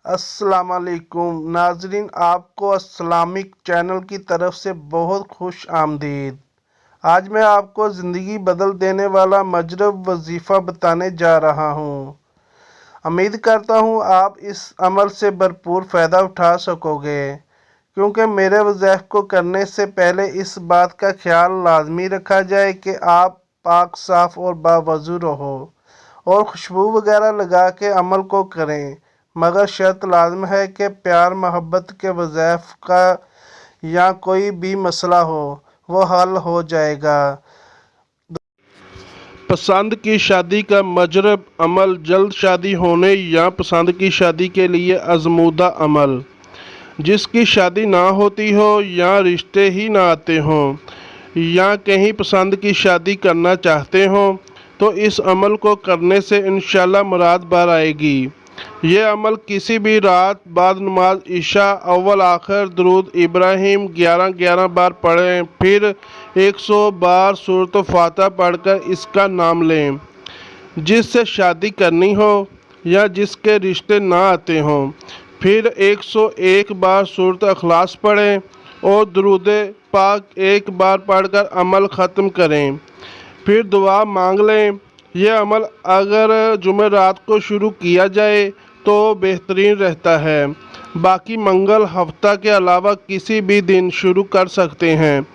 अस्सलाम वालेकुम नाजरीन, आपको इस्लामिक चैनल की तरफ से बहुत खुश आमदीद। आज मैं आपको ज़िंदगी बदल देने वाला मजरब वजीफ़ा बताने जा रहा हूँ। उम्मीद करता हूँ आप इस अमल से भरपूर फ़ायदा उठा सकोगे, क्योंकि मेरे वज़ीफ़े को करने से पहले इस बात का ख्याल लाजमी रखा जाए कि आप पाक साफ़ और बावज़ू रहो और खुशबू वगैरह लगा के अमल को करें, मगर शर्त लाजम है कि प्यार मोहब्बत के वज़ीफ़े का या कोई भी मसला हो वो हल हो जाएगा। पसंद की शादी का मजरब अमल, जल्द शादी होने या पसंद की शादी के लिए आजमूदा अमल। जिसकी शादी ना होती हो या रिश्ते ही ना आते हों या कहीं पसंद की शादी करना चाहते हो तो इस अमल को करने से इंशाल्लाह मुराद बार आएगी। ये अमल किसी भी रात बाद नमाज इशा अव्वल आखिर दरूद इब्राहिम 11-11 बार पढ़ें, फिर 100 बार सूरत फातिहा पढ़कर इसका नाम लें। जिससे शादी करनी हो या जिसके रिश्ते ना आते हों, फिर 101 बार सूरत इखलास पढ़ें और दुरूद पाक एक बार पढ़कर अमल ख़त्म करें, फिर दुआ मांग लें। यह अमल अगर जुमेरात को शुरू किया जाए तो बेहतरीन रहता है, बाकी मंगल हफ्ता के अलावा किसी भी दिन शुरू कर सकते हैं।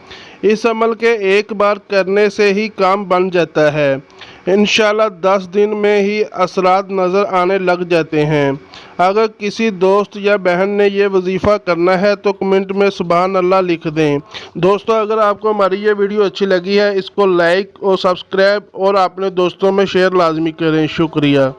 इस अमल के एक बार करने से ही काम बन जाता है। इंशाल्लाह 10 दिन में ही असरात नज़र आने लग जाते हैं। अगर किसी दोस्त या बहन ने ये वजीफ़ा करना है तो कमेंट में सुभान अल्लाह लिख दें। दोस्तों, अगर आपको हमारी ये वीडियो अच्छी लगी है, इसको लाइक और सब्सक्राइब और अपने दोस्तों में शेयर लाजमी करें। शुक्रिया।